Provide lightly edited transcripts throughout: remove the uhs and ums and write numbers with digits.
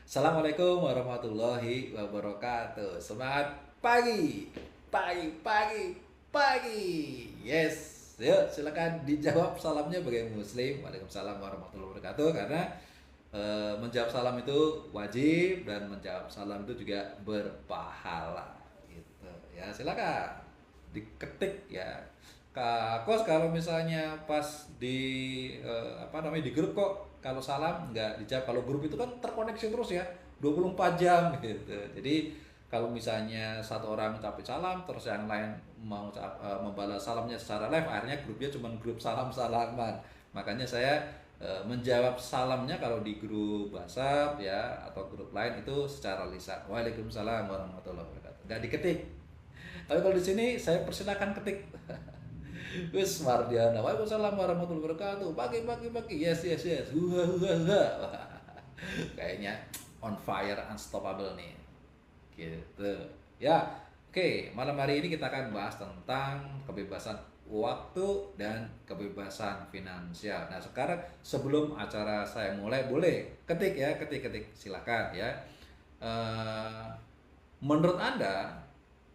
Assalamualaikum warahmatullahi wabarakatuh. Semangat pagi, pagi, pagi, pagi. Yes, yuk silakan dijawab salamnya bagi Muslim. Waalaikumsalam warahmatullahi wabarakatuh. Karena menjawab salam itu wajib dan menjawab salam itu juga berpahala. Gitu ya. Silakan diketik ya. Kak Kos, kalau misalnya pas di apa namanya, di grup kok kalau salam nggak dijawab, kalau grup itu kan terkoneksi terus ya 24 jam gitu. Jadi kalau misalnya satu orang ucapin salam terus yang lain mau membalas salamnya secara live, akhirnya grupnya cuma grup salam-salaman. Makanya saya menjawab salamnya kalau di grup WhatsApp ya atau grup lain itu secara lisan. Waalaikumsalam warahmatullahi wabarakatuh. Nggak diketik. Tapi kalau di sini saya persilakan ketik. Wis Mardiana, waalaikumsalam warahmatullahi wabarakatuh. Pagi, pagi, pagi. Yes, yes, yes. Huha, huha, huha. Wah, kayaknya on fire, unstoppable nih. Gitu. Ya, oke. Malam hari ini kita akan bahas tentang kebebasan waktu dan kebebasan finansial. Nah, sekarang sebelum acara saya mulai, boleh ketik ya, ketik-ketik. Silakan ya. Eh, Menurut Anda,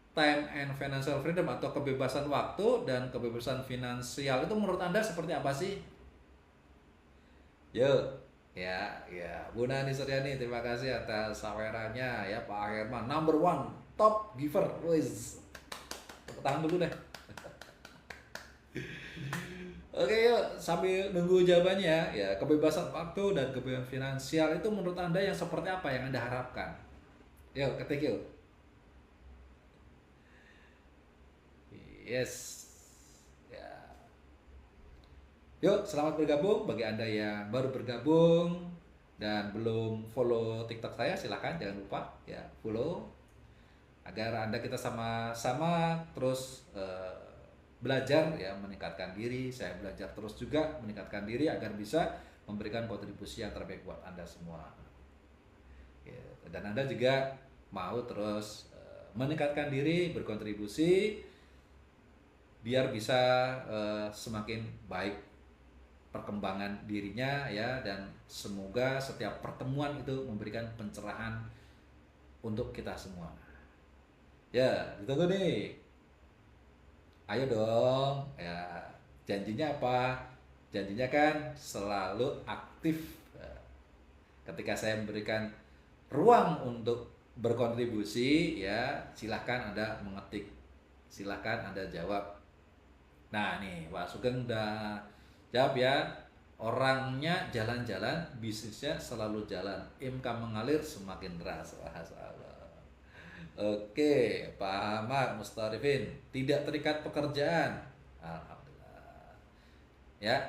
time and financial freedom atau kebebasan waktu dan kebebasan finansial itu menurut Anda seperti apa sih? Yuk, ya, ya, Bu Nani Suryani, terima kasih atas sawerannya ya Pak Herman, number one, top giver, wis, tepuk tangan dulu deh. Oke, yuk, sambil nunggu jawabannya ya, kebebasan waktu dan kebebasan finansial itu menurut Anda yang seperti apa yang Anda harapkan? Yuk, ketik yuk. Yes. Ya. Yuk, selamat bergabung bagi Anda yang baru bergabung dan belum follow TikTok saya, silahkan jangan lupa ya follow agar Anda kita sama-sama terus belajar ya, meningkatkan diri. Saya belajar terus juga meningkatkan diri agar bisa memberikan kontribusi yang terbaik buat Anda semua. Ya, dan Anda juga mau terus meningkatkan diri, berkontribusi biar bisa semakin baik perkembangan dirinya ya, dan semoga setiap pertemuan itu memberikan pencerahan untuk kita semua. Ya, ditunggu nih. Ayo dong. Ya, janjinya apa? Janjinya kan selalu aktif. Ketika saya memberikan ruang untuk berkontribusi ya, silahkan Anda mengetik. Silahkan Anda jawab. Nah nih, Pak Sugeng udah jawab ya. Orangnya jalan-jalan, bisnisnya selalu jalan. Income mengalir semakin deras. Masalah. Oke, Pak Ahmad Mustarifin, tidak terikat pekerjaan. Alhamdulillah. Ya.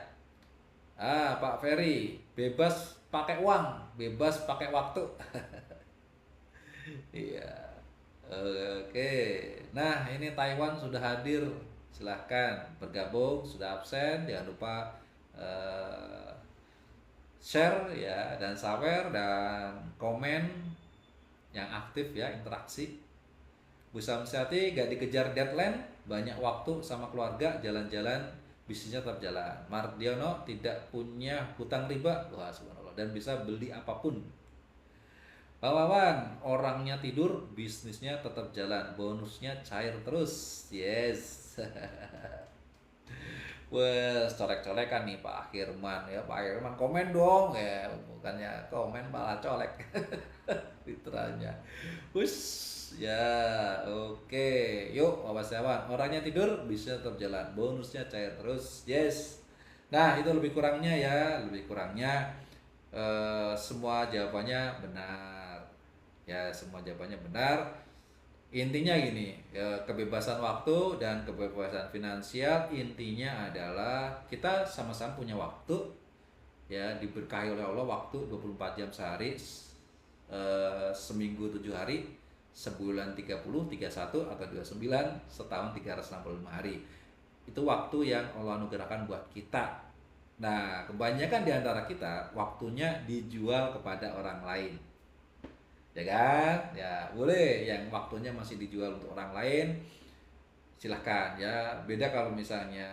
Pak Ferry, bebas pakai uang, bebas pakai waktu. Iya. Oke. Nah, ini Taiwan sudah hadir. Silahkan bergabung. Sudah absen, jangan lupa eh, share ya, dan sawer dan komen yang aktif ya, interaksi. Bu Samsiati, gak dikejar deadline, banyak waktu sama keluarga, jalan-jalan, bisnisnya tetap jalan. Mardiono, tidak punya hutang riba, wah subhanallah, dan bisa beli apapun. Pak Wawan, orangnya tidur, bisnisnya tetap jalan, bonusnya cair terus. Yes. Wah, colek-colekan nih Pak Firman ya. Pak Firman komen dong ya, bukannya komen malah colek. Fitranya. Wus, ya, oke. Yuk, wawasawan. Orangnya tidur, bisnisnya tetap jalan, bonusnya cair terus. Yes. Nah, itu lebih kurangnya ya, lebih kurangnya semua jawabannya benar. Ya, semua jawabannya benar. Intinya gini, ya, kebebasan waktu dan kebebasan finansial intinya adalah kita sama-sama punya waktu ya, diberkahi oleh Allah waktu 24 jam sehari, seminggu 7 hari, sebulan 30, 31 atau 29, setahun 365 hari. Itu waktu yang Allah anugerahkan buat kita. Nah, kebanyakan di antara kita waktunya dijual kepada orang lain, ya kan? Ya boleh, yang waktunya masih dijual untuk orang lain silahkan ya. Beda kalau misalnya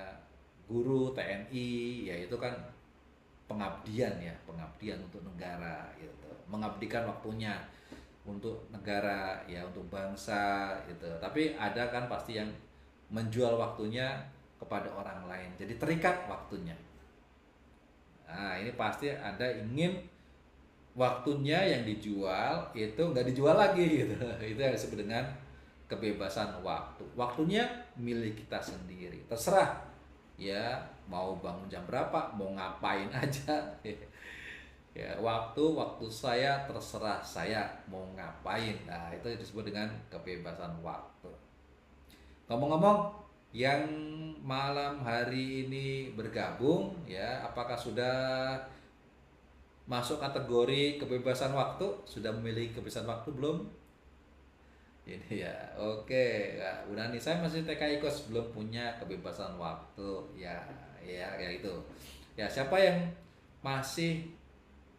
guru TNI, ya itu kan pengabdian ya, pengabdian untuk negara gitu. mengabdikan waktunya untuk negara, ya untuk bangsa gitu. Tapi ada kan pasti yang menjual waktunya kepada orang lain, jadi terikat waktunya. Nah, ini pasti ada ingin waktunya yang dijual itu nggak dijual lagi gitu. Itu yang disebut dengan kebebasan waktu. Waktunya milik kita sendiri, terserah ya mau bangun jam berapa, mau ngapain aja. Ya, waktu saya terserah saya mau ngapain. Nah, itu disebut dengan kebebasan waktu. Ngomong-ngomong, yang malam hari ini bergabung ya, apakah sudah masuk kategori kebebasan waktu? Sudah memiliki kebebasan waktu belum? Ini ya, oke. Ya, udah nih, saya masih TKI kos, belum punya kebebasan waktu. Ya itu. Ya, siapa yang masih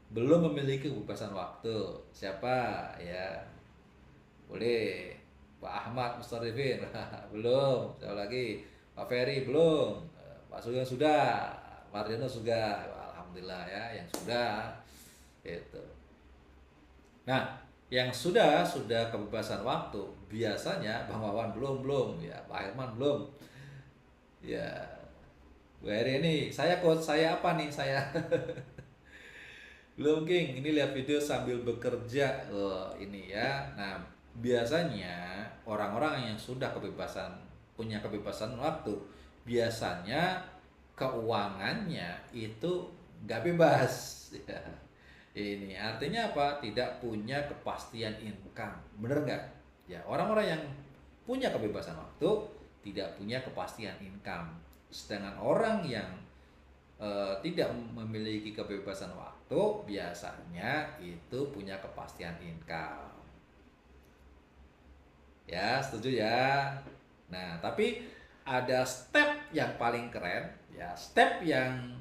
belum memiliki kebebasan waktu? Siapa ya? Boleh. Pak Ahmad Mustarifin belum. Siapa lagi? Pak Ferry belum. Pak Sugeng sudah. Mardiono sudah. Alhamdulillah ya, yang sudah itu. Nah, yang sudah kebebasan waktu biasanya Bang Wawan belum ya, Pak Herman belum. Ya, Bu Heri ini, saya coach, saya apa nih saya? Belum King, ini lihat video sambil bekerja. Oh, ini ya. Nah, biasanya orang-orang yang sudah punya kebebasan waktu, biasanya keuangannya itu nggak bebas. Ya. Ini artinya apa? Tidak punya kepastian income. Bener nggak? Ya, orang-orang yang punya kebebasan waktu tidak punya kepastian income. Sedangkan orang yang tidak memiliki kebebasan waktu biasanya itu punya kepastian income. Ya, setuju ya. Nah, tapi ada step yang paling keren, ya, step yang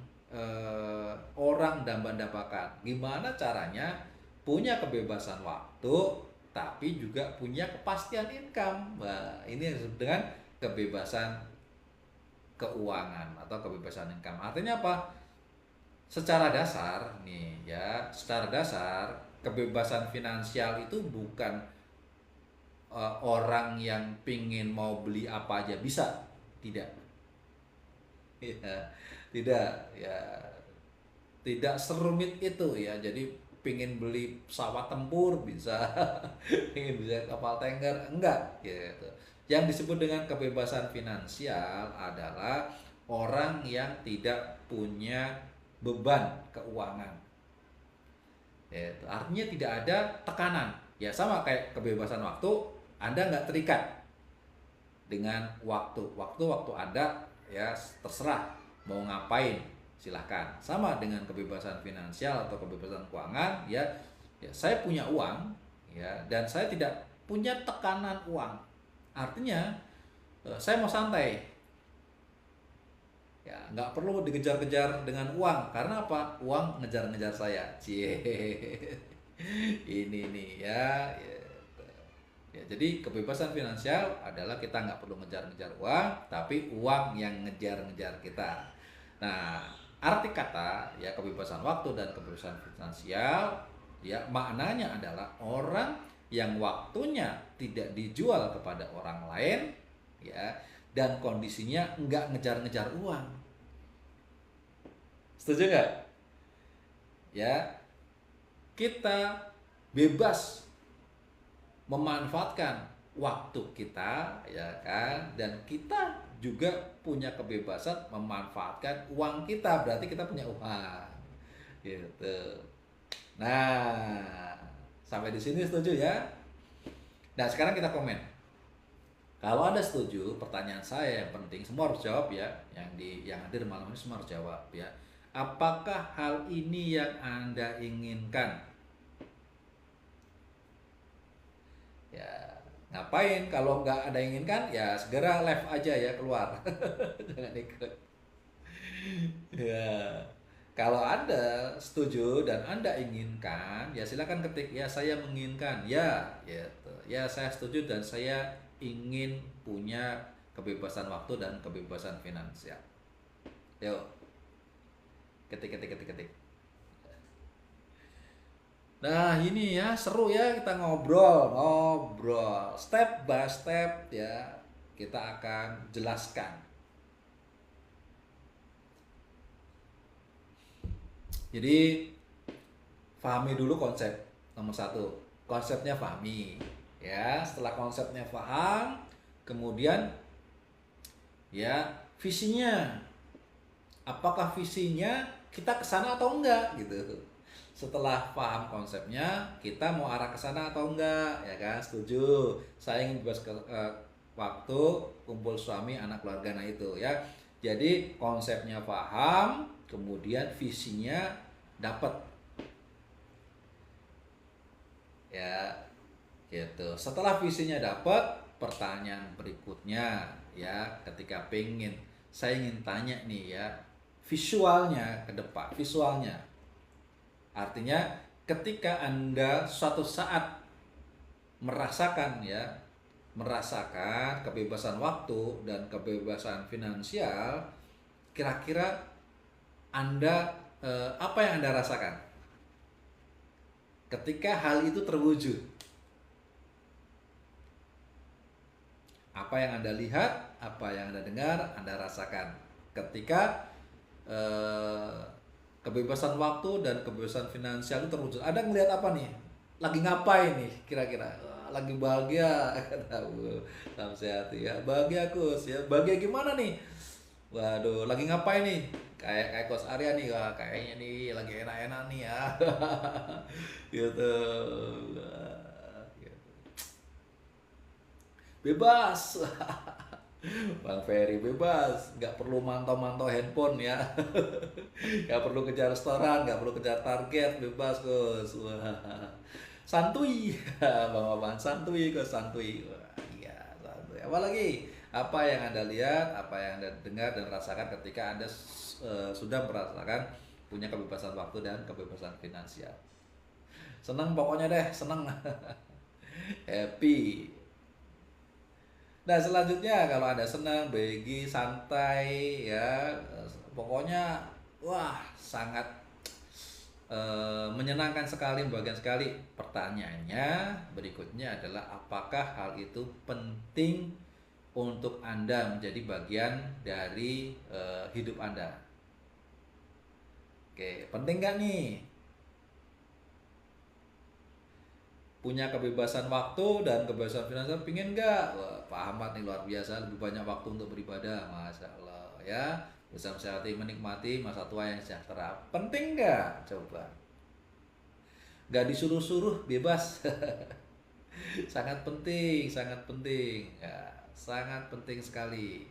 orang dambakan. Gimana caranya punya kebebasan waktu tapi juga punya kepastian income. Nah, ini yang disebut dengan kebebasan keuangan atau kebebasan income. Artinya apa? Secara dasar nih ya, secara dasar kebebasan finansial itu bukan orang yang pingin mau beli apa aja bisa, tidak. Ya, tidak ya, tidak serumit itu ya. Jadi pingin beli pesawat tempur bisa, pingin bisa kapal tanker enggak gitu. Yang disebut dengan kebebasan finansial adalah orang yang tidak punya beban keuangan. Itu artinya tidak ada tekanan. Ya sama kayak kebebasan waktu, Anda nggak terikat dengan waktu. Waktu ada ya terserah mau ngapain silahkan. Sama dengan kebebasan finansial atau kebebasan keuangan ya, ya saya punya uang ya dan saya tidak punya tekanan uang. Artinya saya mau santai ya, nggak perlu dikejar-kejar dengan uang. Karena apa? Uang ngejar-ngejar saya. Cie. Ini nih ya, ya. Ya, jadi kebebasan finansial adalah kita nggak perlu ngejar-ngejar uang, tapi uang yang ngejar-ngejar kita. Nah, arti kata ya kebebasan waktu dan kebebasan finansial ya maknanya adalah orang yang waktunya tidak dijual kepada orang lain ya dan kondisinya nggak ngejar-ngejar uang. Setuju nggak? Ya, kita bebas memanfaatkan waktu kita ya kan, dan kita juga punya kebebasan memanfaatkan uang kita. Berarti kita punya uang gitu. Nah, sampai di sini setuju ya? Nah, sekarang kita komen. Kalau Anda setuju, pertanyaan saya yang penting semua harus jawab ya. Yang hadir malam ini semua harus jawab ya. Apakah hal ini yang Anda inginkan? Ya, ngapain kalau nggak ada yang inginkan? Ya segera live aja ya, keluar. Jangan ikut. Ya. Kalau Anda setuju dan Anda inginkan, ya silakan ketik ya saya menginginkan. Ya, gitu. Ya saya setuju dan saya ingin punya kebebasan waktu dan kebebasan finansial. Yuk. Ketik. Nah, ini ya seru ya kita ngobrol step by step ya. Kita akan jelaskan. Jadi pahami dulu konsep nomor satu. Konsepnya pahami ya. Setelah konsepnya paham, kemudian ya visinya. Apakah visinya kita ke sana atau enggak gitu. Setelah paham konsepnya, kita mau arah ke sana atau enggak, ya kan? Setuju. Saya ingin bebas waktu kumpul suami, anak keluarga, nah itu ya. Jadi konsepnya paham, kemudian visinya dapat. Ya, gitu. Setelah visinya dapat, pertanyaan berikutnya ya, ketika saya ingin tanya nih ya, visualnya ke depan, visualnya. Artinya ketika Anda suatu saat merasakan ya, merasakan kebebasan waktu dan kebebasan finansial, kira-kira Anda apa yang Anda rasakan ketika hal itu terwujud? Apa yang Anda lihat, apa yang Anda dengar, Anda rasakan ketika kebebasan waktu dan kebebasan finansial itu terwujud. Anda ngelihat apa nih? Lagi ngapain nih kira-kira? Lagi bahagia, tahu sehat ya. Bahagia Kus ya. Bahagia gimana nih? Waduh, lagi ngapain nih? Kayak Kos Arya nih, wah, kayaknya nih lagi enak-enak nih ya. Gitu. Bebas. Bang Ferry bebas, nggak perlu mantau-mantau handphone ya. Nggak perlu kejar restoran, nggak perlu kejar target, bebas Gus. Wah. Santuy. Bang santuy Gus, santuy. Wah, iya, santuy. Apalagi apa yang Anda lihat, apa yang Anda dengar dan rasakan ketika Anda sudah merasakan punya kebebasan waktu dan kebebasan finansial. Seneng pokoknya deh, seneng. Happy. Nah, selanjutnya kalau Anda senang, bahagia, santai ya, pokoknya wah sangat menyenangkan sekali, membahagiakan sekali. Pertanyaannya berikutnya adalah apakah hal itu penting untuk Anda menjadi bagian dari hidup Anda? Oke, penting nggak nih? Punya kebebasan waktu dan kebebasan finansial, pingin nggak? Wah, Pak Ahmad nih luar biasa, lebih banyak waktu untuk beribadah, Masya Allah ya, bisa menikmati masa tua yang sejahtera. Penting nggak? Coba. Nggak disuruh-suruh, bebas. Sangat penting, sangat penting ya, sangat penting sekali.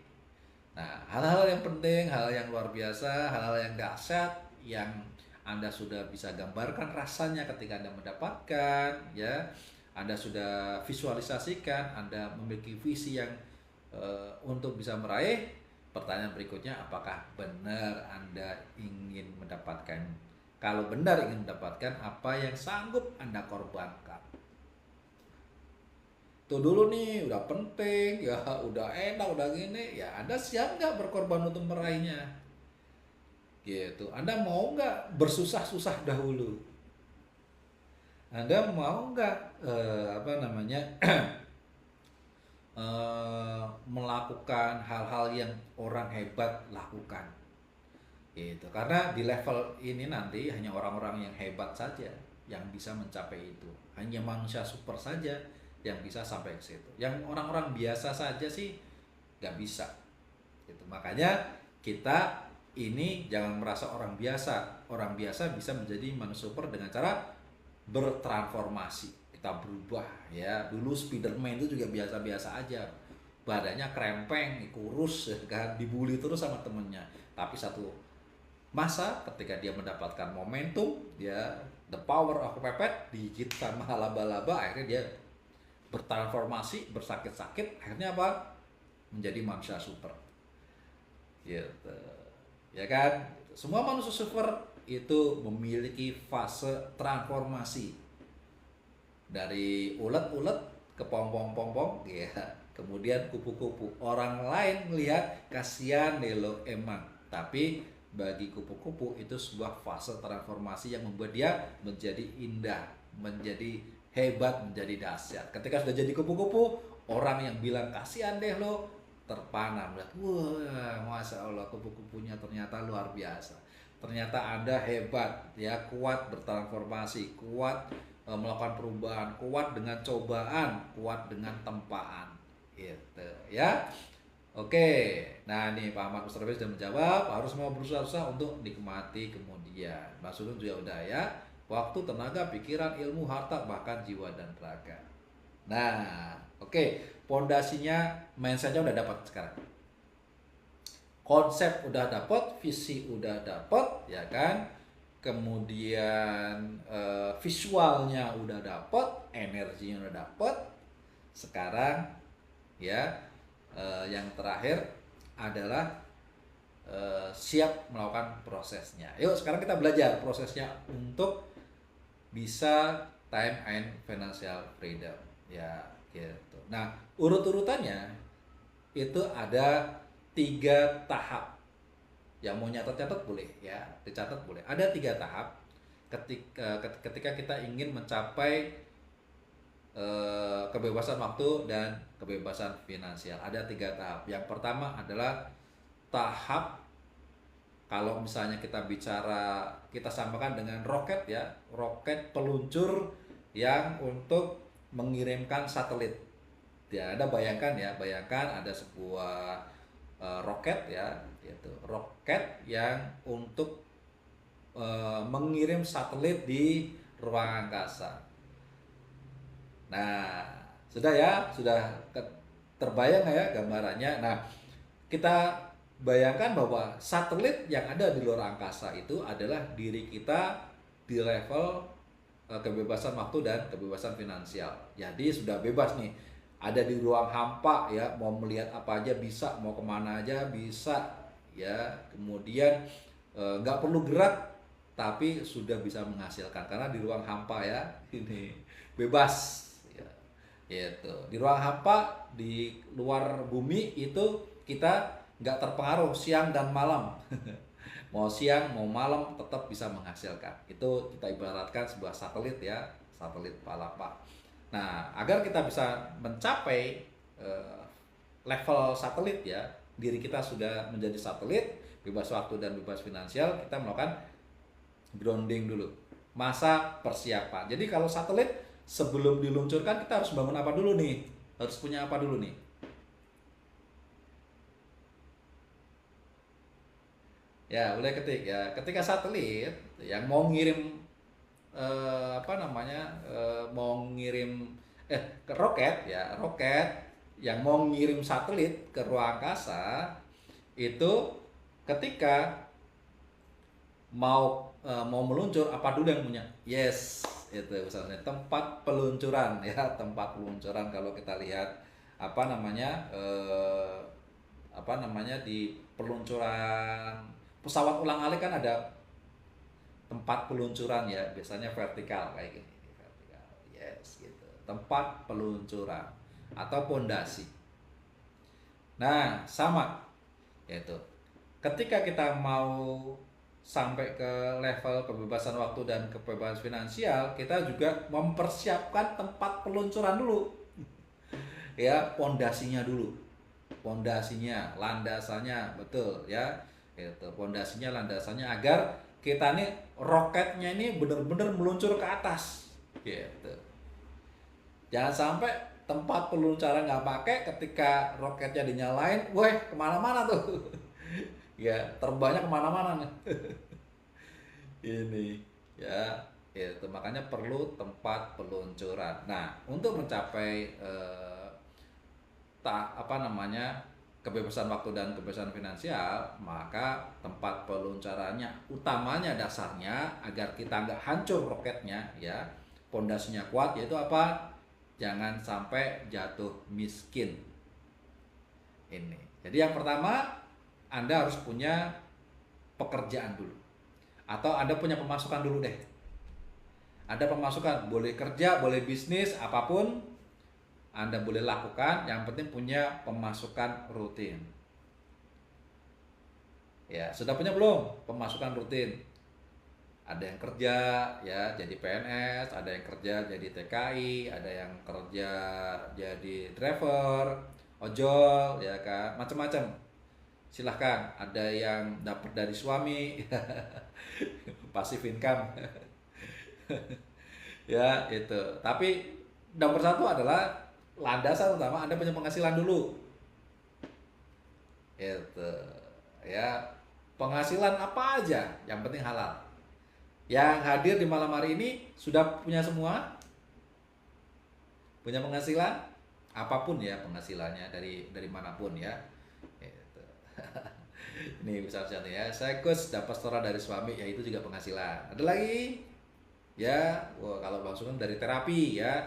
Nah, hal-hal yang penting, hal yang luar biasa, hal-hal yang dahsyat yang Anda sudah bisa gambarkan rasanya ketika Anda mendapatkan ya. Anda sudah visualisasikan, Anda memiliki visi yang untuk bisa meraih. Pertanyaan berikutnya, apakah benar Anda ingin mendapatkan? Kalau benar ingin mendapatkan, apa yang sanggup Anda korbankan? Tuh dulu nih, udah penting, ya udah enak, udah gini, ya Anda siap nggak berkorban untuk meraihnya? Gitu. Anda mau nggak bersusah-susah dahulu? Anda mau nggak apa namanya melakukan hal-hal yang orang hebat lakukan? Gitu. Karena di level ini nanti hanya orang-orang yang hebat saja yang bisa mencapai itu. Hanya manusia super saja yang bisa sampai ke situ. Yang orang-orang biasa saja sih nggak bisa. Gitu. Makanya kita ini jangan merasa orang biasa. Orang biasa bisa menjadi manusia super dengan cara bertransformasi. Kita berubah ya. Dulu Spiderman itu juga biasa-biasa aja. Badannya krempeng, kurus kan, dibully terus sama temennya. Tapi satu masa ketika dia mendapatkan momentum, ya the power of pepet, digigit sama laba-laba, akhirnya dia bertransformasi, bersakit-sakit, akhirnya apa? Menjadi manusia super. Gitu. Ya kan? Semua manusia super itu memiliki fase transformasi. Dari ulet-ulet ke pong-pong-pong-pong, ya. Kemudian kupu-kupu. Orang lain melihat kasihan deh lo emang, tapi bagi kupu-kupu itu sebuah fase transformasi yang membuat dia menjadi indah, menjadi hebat, menjadi dahsyat. Ketika sudah jadi kupu-kupu, orang yang bilang kasihan deh lo, terpana melihat, wah, masya Allah, kupu-kupunya ternyata luar biasa. Ternyata Anda hebat, ya, kuat bertransformasi, kuat melakukan perubahan, kuat dengan cobaan, kuat dengan tempaan, gitu, ya. Oke, nah nih Pak Ahmad Mustarabes sudah menjawab, harus mau berusaha untuk nikmati kemudian. Maksudnya juga udah ya, waktu, tenaga, pikiran, ilmu, harta, bahkan jiwa dan raga. Nah, oke, pondasinya, mindsetnya udah dapat sekarang. Konsep udah dapat, visi udah dapat, ya kan? Kemudian visualnya udah dapat, energinya udah dapat. Sekarang ya, yang terakhir adalah siap melakukan prosesnya. Yuk sekarang kita belajar prosesnya untuk bisa time and financial freedom, ya gitu. Nah, urut-urutannya itu ada 3 tahap. Yang mau nyatet-nyatet boleh ya, dicatat boleh. Ada 3 tahap ketika kita ingin mencapai kebebasan waktu dan kebebasan finansial. Ada 3 tahap. Yang pertama adalah tahap, kalau misalnya kita bicara, kita samakan dengan roket ya, roket peluncur yang untuk mengirimkan satelit. Ya, Anda bayangkan ya, bayangkan ada sebuah roket ya, yaitu roket yang untuk mengirim satelit di ruang angkasa. Nah, sudah ya, sudah terbayang ya gambarannya. Nah, kita bayangkan bahwa satelit yang ada di luar angkasa itu adalah diri kita di level kebebasan waktu dan kebebasan finansial. Jadi sudah bebas nih, ada di ruang hampa ya, mau melihat apa aja bisa, mau kemana aja bisa ya. Kemudian nggak perlu gerak, tapi sudah bisa menghasilkan karena di ruang hampa ya, ini bebas. Gitu. Di ruang hampa, di luar bumi itu kita nggak terpengaruh siang dan malam. Mau siang mau malam tetap bisa menghasilkan. Itu kita ibaratkan sebuah satelit ya, satelit palapa. Nah, agar kita bisa mencapai level satelit ya, diri kita sudah menjadi satelit, bebas waktu dan bebas finansial, kita melakukan grounding dulu, masa persiapan. Jadi kalau satelit sebelum diluncurkan kita harus bangun apa dulu nih? Harus punya apa dulu nih? Ya, mulai ketik ya. Ketika satelit yang mau ngirim mau ngirim ke roket ya, roket yang mau ngirim satelit ke ruang angkasa itu ketika mau meluncur, apa dulu yang punya? Yes, itu misalnya tempat peluncuran ya, tempat peluncuran. Kalau kita lihat di peluncuran pesawat ulang-alik kan ada tempat peluncuran ya, biasanya vertikal kayak gini, vertikal. Yes, gitu. Tempat peluncuran atau pondasi. Nah, sama yaitu ketika kita mau sampai ke level kebebasan waktu dan kebebasan finansial, kita juga mempersiapkan tempat peluncuran dulu. Ya, pondasinya dulu. Pondasinya, landasannya, betul ya. Itu pondasinya, landasannya agar kita nih roketnya ini benar-benar meluncur ke atas. Gitu. Jangan sampai tempat peluncuran nggak pakai, ketika roketnya dinyalain, weh kemana-mana tuh. Ya, terbangnya kemana-mana nih. Ini ya, itu makanya perlu tempat peluncuran. Nah, untuk mencapai kebebasan waktu dan kebebasan finansial, maka tempat peluncurannya utamanya, dasarnya agar kita nggak hancur roketnya ya, pondasinya kuat, yaitu apa? Jangan sampai jatuh miskin. Ini. Jadi yang pertama, Anda harus punya pekerjaan dulu, atau Anda punya pemasukan dulu deh. Ada pemasukan, boleh kerja, boleh bisnis, apapun Anda boleh lakukan, yang penting punya pemasukan rutin. Ya, sudah punya belum pemasukan rutin? Ada yang kerja ya jadi PNS, ada yang kerja jadi TKI, ada yang kerja jadi driver, ojol ya kan, macam-macam. Silahkan, ada yang dapat dari suami, pasif income ya itu. Tapi nomor satu adalah landasan utama Anda punya penghasilan dulu. Itu ya, penghasilan apa aja, yang penting halal. Yang hadir di malam hari ini sudah punya semua, punya penghasilan apapun ya penghasilannya dari manapun ya. Gitu. Ini misalnya ya, saya coach dapat setoran dari suami, ya itu juga penghasilan. Ada lagi ya, wah, kalau Bang Sugeng dari terapi ya,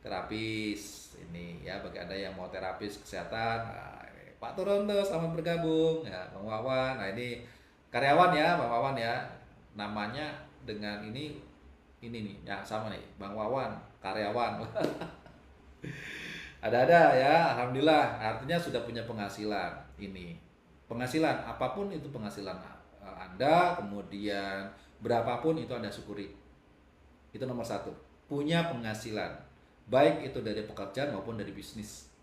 terapis ini ya, bagi ada yang mau terapis kesehatan, nah, ini, Pak Turonto selamat bergabung ya, Bang Wawan. Nah ini karyawan ya, Bang Wawan ya, namanya dengan ini nih ya, sama nih Bang Wawan karyawan. Ada ya, alhamdulillah, artinya sudah punya penghasilan. Ini penghasilan apapun itu, penghasilan Anda, kemudian berapapun itu Anda syukuri. Itu nomor satu, punya penghasilan, baik itu dari pekerjaan maupun dari bisnis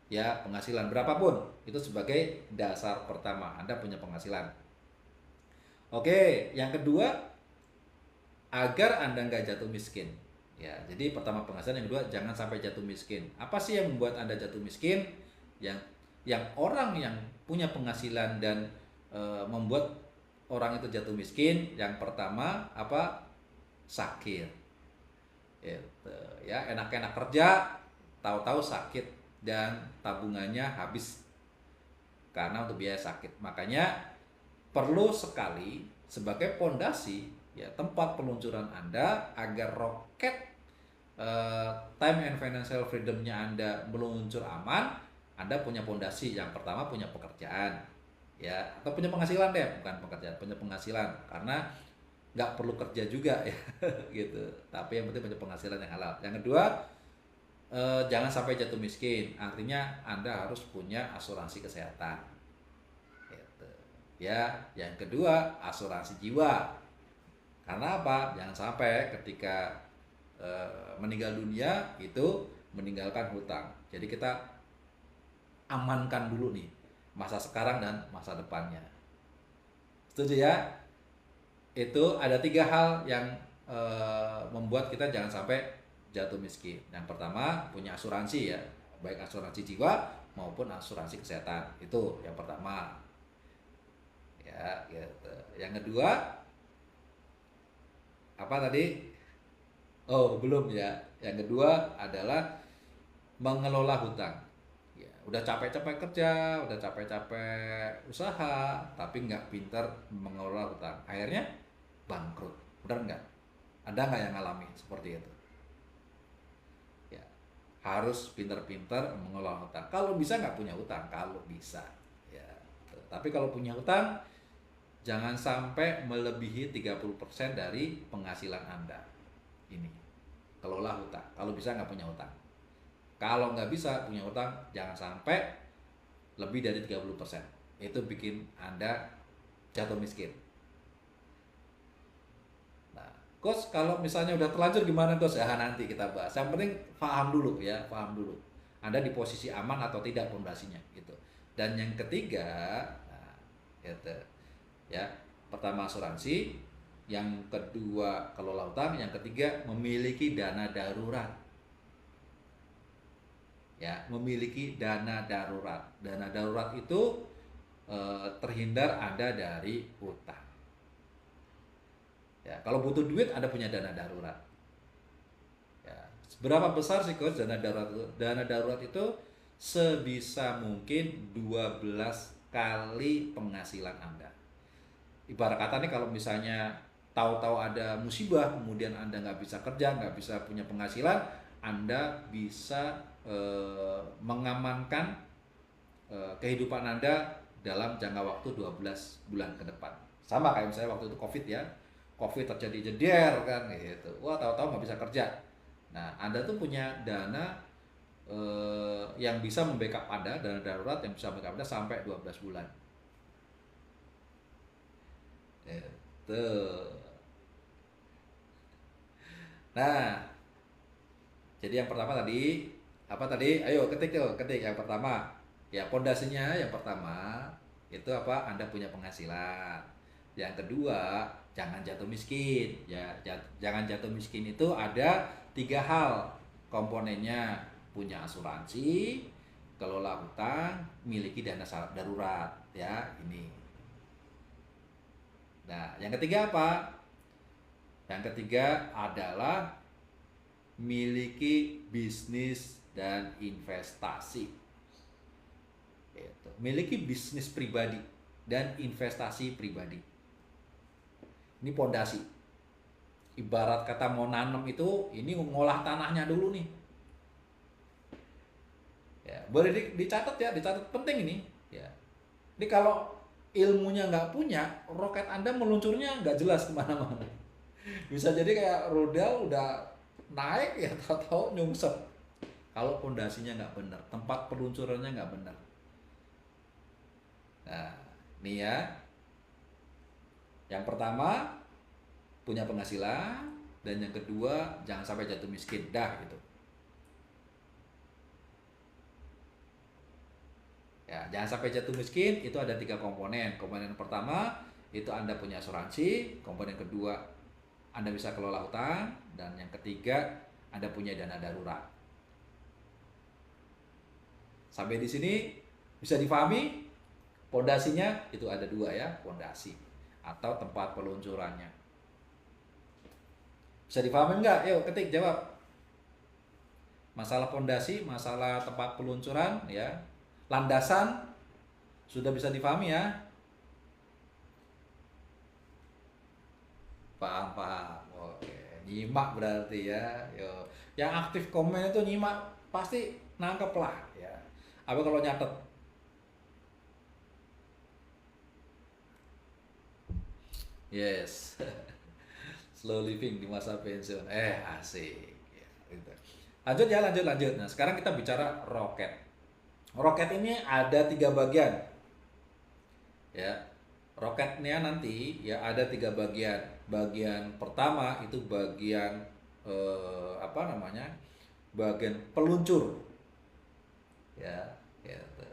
ya. Penghasilan berapapun itu sebagai dasar pertama Anda punya penghasilan. Oke, yang kedua, agar Anda nggak jatuh miskin ya. Jadi pertama penghasilan, yang kedua jangan sampai jatuh miskin. Apa sih yang membuat Anda jatuh miskin? Yang orang yang punya penghasilan dan membuat orang itu jatuh miskin, yang pertama apa? Sakit. Gitu. Ya, enak-enak kerja, tahu-tahu sakit dan tabungannya habis karena untuk biaya sakit. Makanya perlu sekali sebagai pondasi ya, tempat peluncuran Anda agar roket time and financial freedom-nya Anda meluncur aman. Anda punya pondasi, yang pertama punya pekerjaan ya, atau punya penghasilan deh, bukan pekerjaan, punya penghasilan, karena nggak perlu kerja juga ya gitu, tapi yang penting punya penghasilan yang halal. Yang kedua, jangan sampai jatuh miskin, artinya Anda harus punya asuransi kesehatan gitu. Ya, yang kedua asuransi jiwa. Karena apa? Jangan sampai ketika meninggal dunia itu meninggalkan hutang. Jadi kita amankan dulu nih masa sekarang dan masa depannya. Setuju ya? Itu ada 3 hal yang membuat kita jangan sampai jatuh miskin. Yang pertama, punya asuransi ya, baik asuransi jiwa maupun asuransi kesehatan. Itu yang pertama. Ya, gitu. Yang kedua, apa tadi? Oh, belum ya. Yang kedua adalah mengelola hutang. Ya, udah capek-capek kerja, udah capek-capek usaha, tapi nggak pintar mengelola hutang. Akhirnya bangkrut. Benar nggak? Ada nggak yang ngalami seperti itu? Ya, harus pintar-pintar mengelola hutang. Kalau bisa nggak punya hutang, kalau bisa. Ya, tapi kalau punya hutang, jangan sampai melebihi 30% dari penghasilan Anda. Ini, kelola hutang. Kalau bisa nggak punya hutang. Kalau nggak bisa punya hutang, jangan sampai lebih dari 30%. Itu bikin Anda jatuh miskin. Nah, Coach, kalau misalnya udah terlanjur gimana, Coach? Ya nanti kita bahas. Yang penting paham dulu ya, paham dulu. Anda di posisi aman atau tidak pondasinya gitu. Dan yang ketiga, nah, gitu. Ya, pertama asuransi, yang kedua kelola hutang, yang ketiga memiliki dana darurat. Ya, memiliki dana darurat. Dana darurat itu terhindar Anda dari hutang. Ya, kalau butuh duit Anda punya dana darurat. Ya, berapa besar sih Coach dana darurat itu? Dana darurat itu sebisa mungkin 12 kali penghasilan Anda. Ibarat kata nih, kalau misalnya tahu-tahu ada musibah, kemudian Anda nggak bisa kerja, nggak bisa punya penghasilan, Anda bisa mengamankan kehidupan Anda dalam jangka waktu 12 bulan ke depan. Sama kayak misalnya waktu itu COVID ya, COVID terjadi jeder kan gitu, wah tahu-tahu nggak bisa kerja. Nah, Anda tuh punya dana yang bisa membackup Anda, dana darurat yang bisa membackup Anda sampai 12 bulan. Itu. Nah, jadi yang pertama tadi apa tadi? Ayo ketik tuh, ketik yang pertama. Ya, pondasinya yang pertama itu apa? Anda punya penghasilan. Yang kedua, jangan jatuh miskin. Ya, jangan jatuh miskin itu ada tiga hal komponennya: punya asuransi, kelola hutang, miliki dana darurat. Ya, ini. Nah, yang ketiga apa? Yang ketiga adalah miliki bisnis dan investasi. Itu. Miliki bisnis pribadi dan investasi pribadi. Ini pondasi. Ibarat kata mau nanam itu, ini ngolah tanahnya dulu nih. Ya, boleh dicatat ya, dicatat penting ini. Ya. Ini kalau ilmunya nggak punya, roket Anda meluncurnya nggak jelas kemana-mana. Bisa jadi kayak rudal udah naik ya tahu-tahu nyungsep kalau pondasinya nggak benar, tempat peluncurannya nggak benar. Nah, ini ya, yang pertama punya penghasilan, dan yang kedua jangan sampai jatuh miskin, dah gitu ya. Jangan sampai jatuh miskin itu ada tiga komponen. Komponen pertama itu Anda punya asuransi, komponen kedua Anda bisa kelola hutang, dan yang ketiga Anda punya dana darurat. Sampai di sini bisa difahami? Pondasinya itu ada dua ya, pondasi atau tempat peluncurannya. Bisa difahami nggak? Yuk ketik jawab. Masalah pondasi, masalah tempat peluncuran ya, landasan sudah bisa difahami ya? Paham. Oke, nyimak berarti ya. Yo, yang aktif komen itu nyimak pasti nangkep lah ya. Apa kalau nyatet? Yes. Slow living di masa pensiun. Asik. Ya, gitu. Lanjut. Nah, sekarang kita bicara roket. Roket ini ada tiga bagian. Ya, roketnya nanti ya ada tiga bagian. Bagian pertama itu bagian apa namanya? Bagian peluncur. Ya, gitu.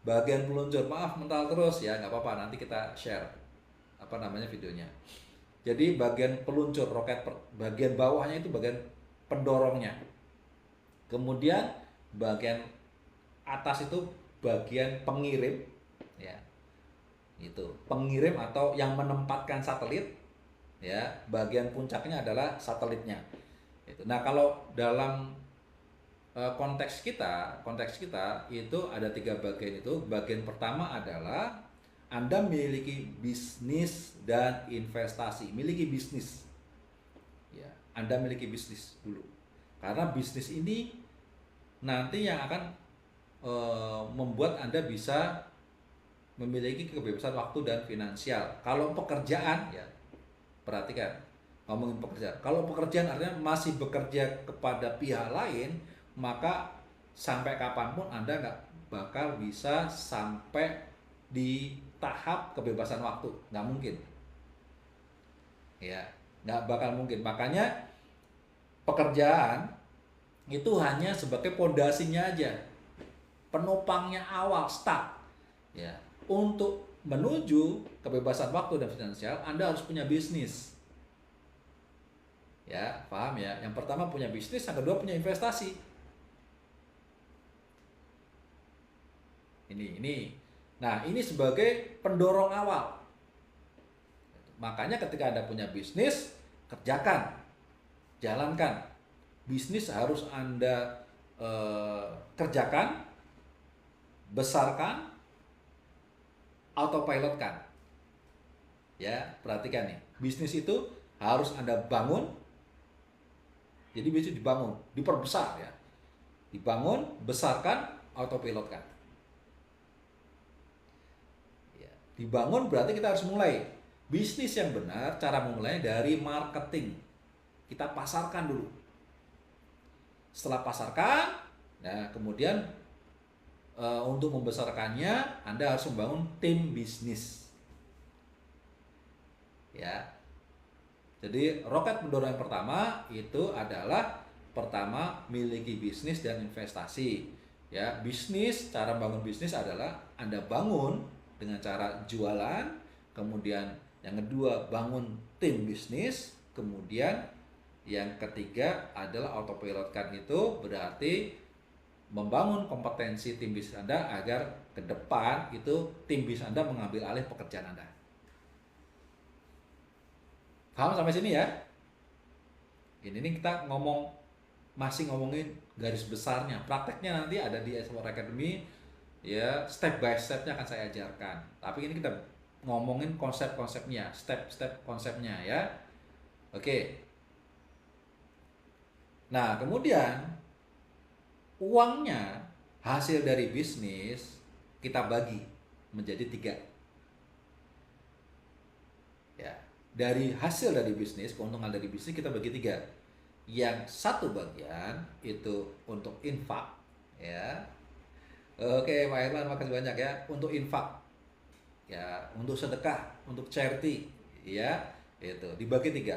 Bagian peluncur. Maaf mental terus ya, nggak apa-apa. Nanti kita share apa namanya videonya. Jadi bagian peluncur roket, bagian bawahnya itu bagian pendorongnya. Kemudian bagian atas itu bagian pengirim, ya. Itu pengirim atau yang menempatkan satelit, ya. Bagian puncaknya adalah satelitnya. Itu. Nah, kalau dalam konteks kita itu ada tiga bagian itu. Bagian pertama adalah Anda memiliki bisnis dan investasi. Miliki bisnis. Ya, Anda miliki bisnis dulu. Karena bisnis ini nanti yang akan membuat Anda bisa memiliki kebebasan waktu dan finansial. Kalau pekerjaan ya, perhatikan, ngomongin pekerjaan. Kalau pekerjaan artinya masih bekerja kepada pihak lain, maka sampai kapanpun Anda nggak bakal bisa sampai di tahap kebebasan waktu, nggak mungkin ya, nggak bakal mungkin. Makanya pekerjaan itu hanya sebagai pondasinya aja, penopangnya awal, start ya. Untuk menuju kebebasan waktu dan finansial, Anda harus punya bisnis ya, paham ya. Yang pertama punya bisnis, yang kedua punya investasi. Ini nah, ini sebagai pendorong awal. Makanya ketika Anda punya bisnis, kerjakan, jalankan. Bisnis harus Anda kerjakan, besarkan, autopilotkan. Ya, perhatikan nih. Bisnis itu harus Anda bangun. Jadi bisnis dibangun, diperbesar ya. Dibangun, besarkan, autopilotkan. Dibangun berarti kita harus mulai. Bisnis yang benar, cara memulainya dari marketing. Kita pasarkan dulu. Setelah pasarkan, nah kemudian untuk membesarkannya, Anda harus membangun tim bisnis. ya. Jadi roket pendorong yang pertama itu adalah pertama miliki bisnis dan investasi. Ya, bisnis, cara bangun bisnis adalah Anda bangun dengan cara jualan, kemudian yang kedua bangun tim bisnis, kemudian yang ketiga adalah autopilotkan, itu berarti membangun kompetensi tim bisnis Anda agar ke depan itu tim bisnis Anda mengambil alih pekerjaan Anda. Paham sampai sini ya? Ini kita masih ngomongin garis besarnya. Prakteknya nanti ada di S4 Academy ya, step by stepnya akan saya ajarkan. Tapi ini kita ngomongin konsep-konsepnya, step-step konsepnya ya. Oke. Nah, kemudian uangnya hasil dari bisnis kita bagi menjadi 3. Ya, dari hasil dari bisnis, keuntungan dari bisnis kita bagi 3. Yang satu bagian itu untuk infak, ya. Oke, Pak Herman, makasih banyak ya. Untuk infak, ya, untuk sedekah, untuk charity, ya, itu dibagi 3.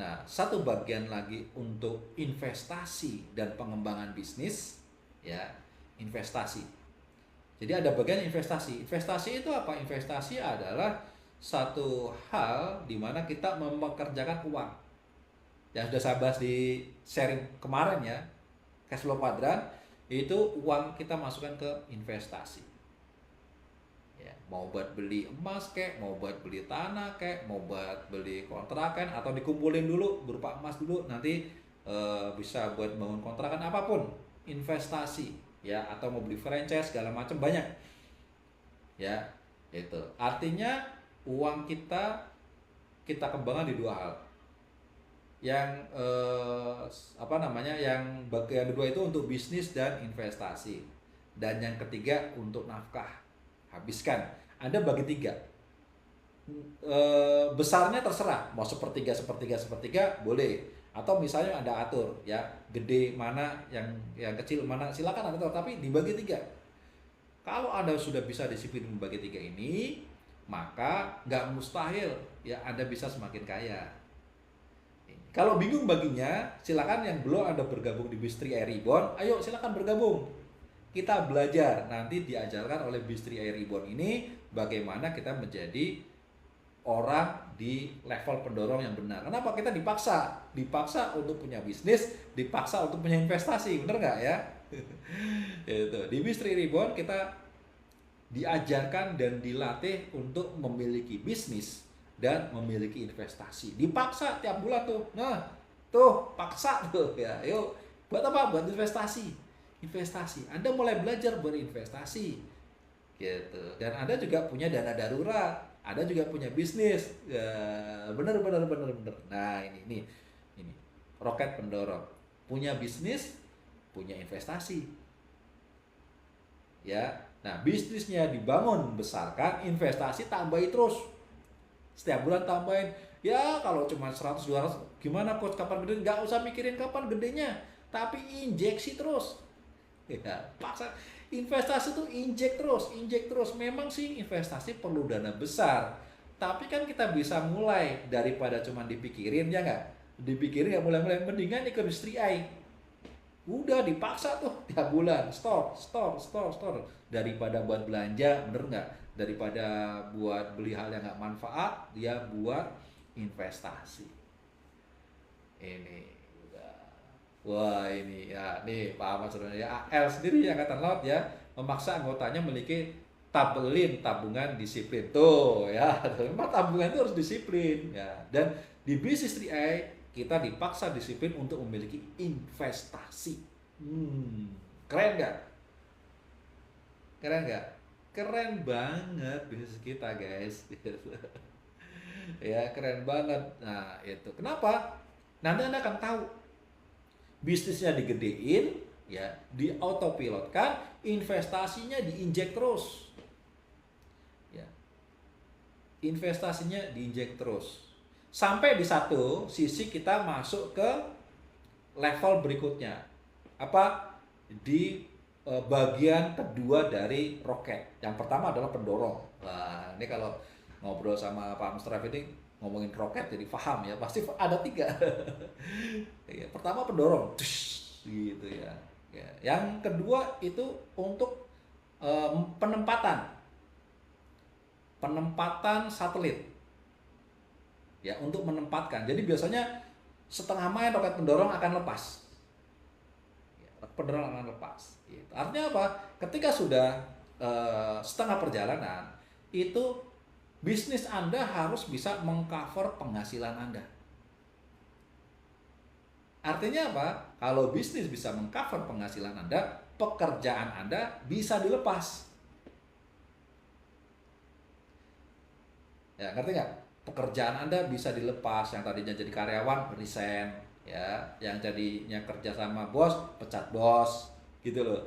Nah, satu bagian lagi untuk investasi dan pengembangan bisnis, ya, investasi. Jadi ada bagian investasi. Investasi itu apa? Investasi adalah satu hal di mana kita mempekerjakan uang. Yang sudah saya bahas di sharing kemarin ya, cash flow quadrant, itu uang kita masukkan ke investasi. Ya, mau buat beli emas kek, mau buat beli tanah kek, mau buat beli kontrakan, atau dikumpulin dulu berupa emas dulu, nanti bisa buat bangun kontrakan, apapun investasi ya, atau mau beli franchise segala macam banyak. Ya, itu. Artinya uang kita kembangkan di 2 hal. Yang yang bagian kedua itu untuk bisnis dan investasi, dan yang ketiga untuk nafkah, habiskan. Anda bagi 3. Besarnya terserah, mau sepertiga boleh, atau misalnya Anda atur ya, gede mana, yang kecil mana, silakan Anda atur, tapi dibagi 3. Kalau Anda sudah bisa disiplin membagi 3 ini, maka nggak mustahil ya Anda bisa semakin kaya. Kalau bingung baginya, silakan yang belum Anda bergabung di Bistri Air Reborn, ayo silakan bergabung. Kita belajar, nanti diajarkan oleh Bistri Air Reborn ini bagaimana kita menjadi orang di level pendorong yang benar. Kenapa? Kita dipaksa untuk punya bisnis, dipaksa untuk punya investasi, bener nggak ya? Itu di Bistri Reborn kita diajarkan dan dilatih untuk memiliki bisnis dan memiliki investasi. Dipaksa tiap bulan tuh. Nah, tuh paksa tuh ya. Yuk, buat apa? Buat investasi. Investasi. Anda mulai belajar berinvestasi. Gitu. Dan Anda juga punya dana darurat. Anda juga punya bisnis. Ya, bener. Nah, ini roket pendorong. Punya bisnis, punya investasi. Ya. Nah, bisnisnya dibangun, besarkan, investasi tambahin terus. Setiap bulan tambahin. Ya kalau cuma 100-200, gimana coach, kapan gede? Nggak usah mikirin kapan gedenya, tapi injeksi terus. Ya, paksa. Investasi tuh injek terus. Memang sih investasi perlu dana besar, tapi kan kita bisa mulai daripada cuma dipikirin, ya nggak? Dipikirin ya, mulai mendingan ikut Bistri AI. Udah dipaksa tuh tiap bulan store daripada buat belanja, bener nggak? Daripada buat beli hal yang nggak manfaat, dia buat investasi. Ini udah, wah ini ya, nih Pak Ahmad sebenarnya AL sendiri yang Angkatan Laut ya, memaksa anggotanya memiliki tabungan disiplin tuh ya. Memang tabungan itu harus disiplin ya. Dan di bisnis 3i kita dipaksa disiplin untuk memiliki investasi. Keren nggak? Keren banget bisnis kita guys. Ya keren banget. Nah itu kenapa? Nanti Anda akan tahu bisnisnya digedein, ya, di autopilotkan, investasinya diinjek terus. Ya. Investasinya diinjek terus. Sampai di satu sisi kita masuk ke level berikutnya. Apa? Di bagian kedua dari roket. Yang pertama adalah pendorong. Wah, ini kalau ngobrol sama Pak Mustraf ini ngomongin roket jadi paham ya, pasti ada tiga. Ya, pertama pendorong, gitu ya. Ya. Yang kedua itu untuk penempatan satelit, ya, untuk menempatkan. Jadi biasanya setengah main roket pendorong akan lepas, ya, pendorong akan lepas. Gitu. Artinya apa? Ketika sudah setengah perjalanan, itu bisnis Anda harus bisa mengcover penghasilan Anda. Artinya apa? Kalau bisnis bisa mengcover penghasilan Anda, pekerjaan Anda bisa dilepas. Ya, ngerti nggak? Pekerjaan Anda bisa dilepas, yang tadinya jadi karyawan resign, ya, yang jadinya kerja sama bos pecat bos, gitu loh.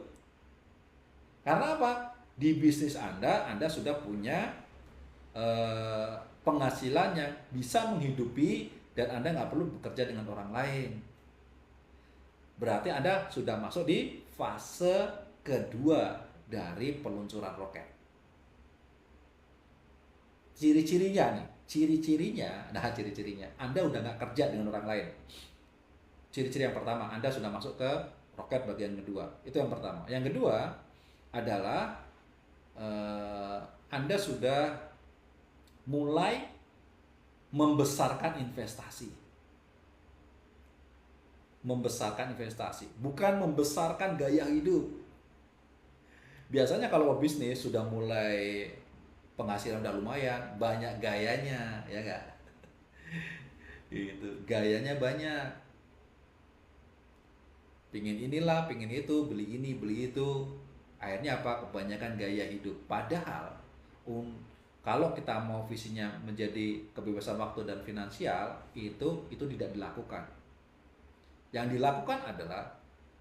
Karena apa? Di bisnis Anda sudah punya penghasilan yang bisa menghidupi dan Anda nggak perlu bekerja dengan orang lain. Berarti Anda sudah masuk di fase kedua dari peluncuran roket. Ciri-cirinya Anda udah nggak kerja dengan orang lain. Ciri-ciri yang pertama, Anda sudah masuk ke roket bagian kedua. Itu yang pertama. Yang kedua adalah Anda sudah mulai membesarkan investasi. Membesarkan investasi, bukan membesarkan gaya hidup. Biasanya kalau bisnis sudah mulai penghasilan udah lumayan, banyak gayanya, ya enggak? Itu gayanya banyak. Pingin inilah, pingin itu, beli ini, beli itu. Akhirnya apa? Kebanyakan gaya hidup. Padahal kalau kita mau visinya menjadi kebebasan waktu dan finansial, itu tidak dilakukan. Yang dilakukan adalah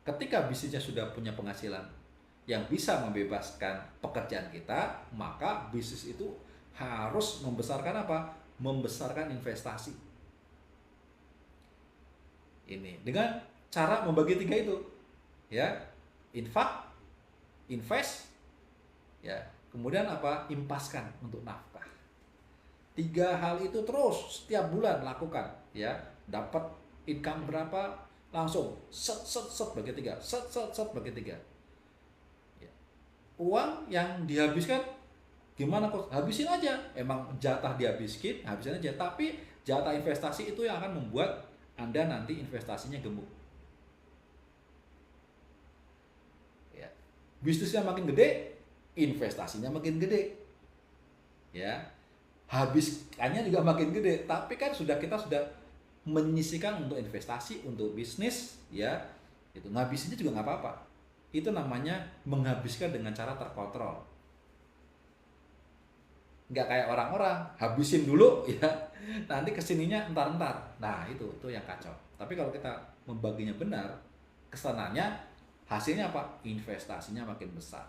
ketika bisnisnya sudah punya penghasilan yang bisa membebaskan pekerjaan kita, maka bisnis itu harus membesarkan apa? Membesarkan investasi. Ini dengan cara membagi tiga itu, ya, infak, invest, ya, kemudian apa? Impaskan untuk nafkah. Tiga hal itu terus setiap bulan lakukan, ya. Dapat income berapa, langsung set bagi tiga, set bagi tiga. Ya. Uang yang dihabiskan gimana kok? Habisin aja. Emang jatah dihabiskin, habisin aja. Tapi jatah investasi itu yang akan membuat Anda nanti investasinya gemuk. Ya. Bisnisnya makin gede, investasinya makin gede. Ya. Habiskannya juga makin gede. Tapi kan kita sudah menyisihkan untuk investasi, untuk bisnis, ya, itu ngabisinnya juga nggak apa-apa. Itu namanya menghabiskan dengan cara terkontrol. Nggak kayak orang-orang habisin dulu, ya, nanti kesininya entar-entar. Nah itu yang kacau. Tapi kalau kita membaginya benar, kesananya hasilnya apa? Investasinya makin besar.